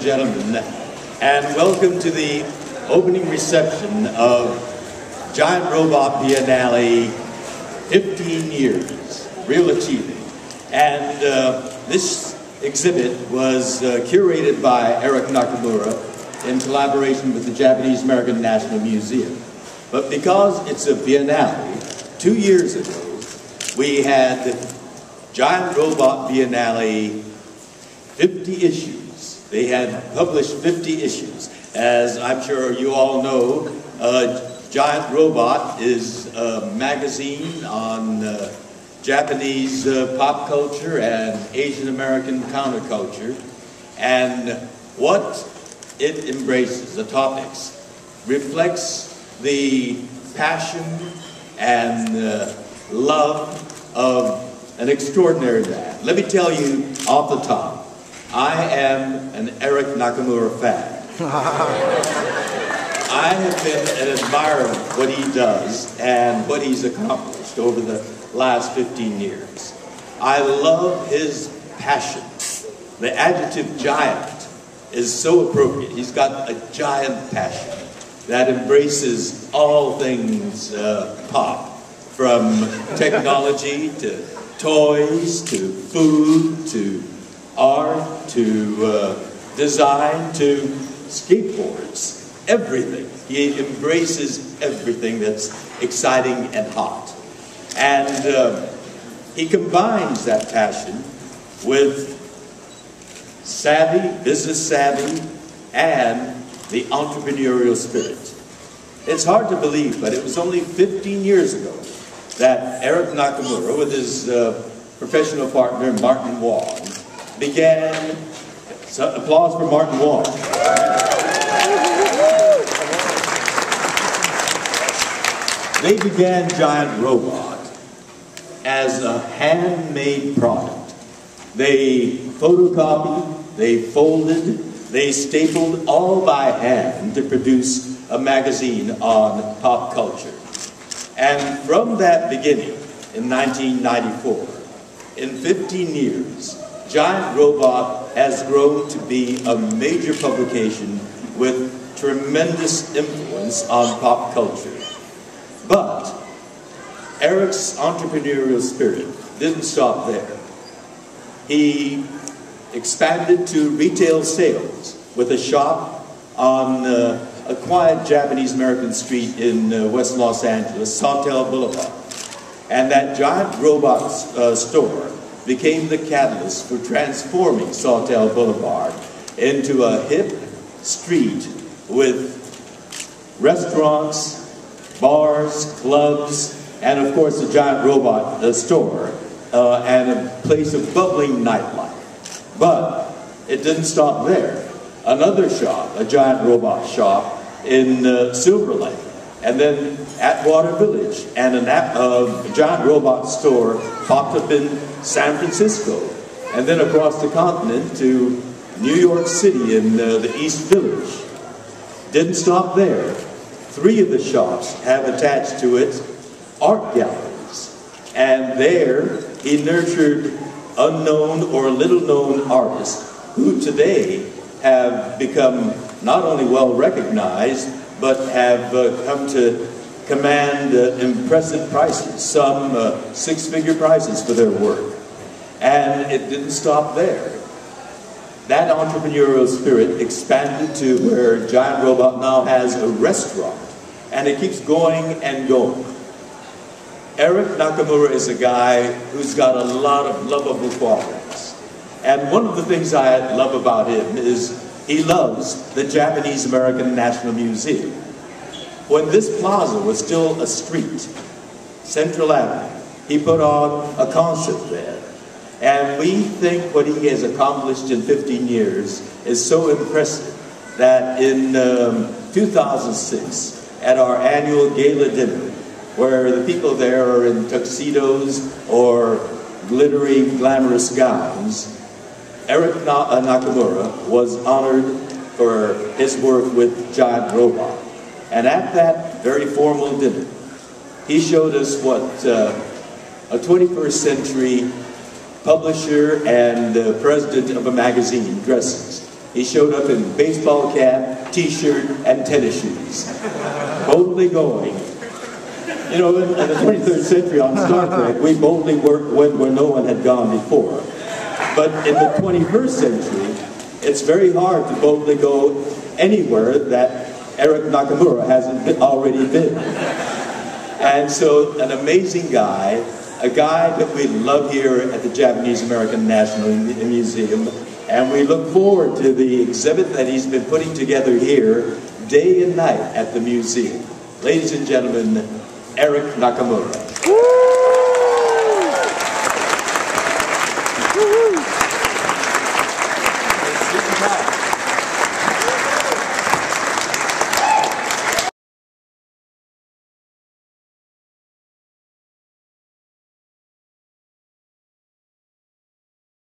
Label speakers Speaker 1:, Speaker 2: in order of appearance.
Speaker 1: gentlemen, and welcome to the opening reception of Giant Robot Biennale 15 years, real achieving. And this exhibit was curated by Eric Nakamura in collaboration with the Japanese American National Museum. But because it's a Biennale, 2 years ago, we had Giant Robot Biennale 50 issues. They had published 50 issues. As I'm sure you all know, Giant Robot is a magazine on Japanese pop culture and Asian American counterculture. And what it embraces, the topics, reflects the passion and love of an extraordinary man. Let me tell you off the top, I am an Eric Nakamura fan. I have been an admirer of what he does and what he's accomplished over the last 15 years. I love his passion. The adjective giant is so appropriate. He's got a giant passion that embraces all things pop, from technology to toys to food to art to design to skateboards, everything. He embraces everything that's exciting and hot. And he combines that passion with savvy, business savvy, and the entrepreneurial spirit. It's hard to believe, but it was only 15 years ago that Eric Nakamura, with his professional partner Martin Wong, began, applause for Martin Wong. They began Giant Robot as a handmade product. They photocopied, they folded, they stapled all by hand to produce a magazine on pop culture. And from that beginning, in 1994, in 15 years, Giant Robot has grown to be a major publication with tremendous influence on pop culture. But Eric's entrepreneurial spirit didn't stop there. He expanded to retail sales with a shop on a quiet Japanese-American street in West Los Angeles, Sawtelle Boulevard. And that Giant Robot store became the catalyst for transforming Sawtelle Boulevard into a hip street with restaurants, bars, clubs, and of course the Giant Robot store and a place of bubbling nightlife. But it didn't stop there. Another shop, a Giant Robot shop in Silver Lake, and then Atwater Village, and a Giant Robot store popped up in San Francisco, and then across the continent to New York City in the East Village. Didn't stop there. 3 of the shops have attached to it art galleries, and there he nurtured unknown or little-known artists who today have become not only well recognized, but have come to command impressive prices, some 6-figure prices for their work. And it didn't stop there. That entrepreneurial spirit expanded to where Giant Robot now has a restaurant, and it keeps going and going. Eric Nakamura is a guy who's got a lot of lovable qualities. And one of the things I love about him is he loves the Japanese American National Museum. When this plaza was still a street, Central Avenue, he put on a concert there. And we think what he has accomplished in 15 years is so impressive that in 2006, at our annual gala dinner, where the people there are in tuxedos or glittery, glamorous gowns, Eric Nakamura was honored for his work with Giant Robot. And at that very formal dinner, he showed us what a 21st century publisher and president of a magazine dresses. He showed up in baseball cap, t-shirt, and tennis shoes. Boldly going. You know, in the 23rd century on Star Trek, we boldly went where no one had gone before. But in the 21st century, it's very hard to boldly go anywhere that Eric Nakamura hasn't already been. And so, an amazing guy, a guy that we love here at the Japanese American National Museum, and we look forward to the exhibit that he's been putting together here day and night at the museum. Ladies and gentlemen, Eric Nakamura.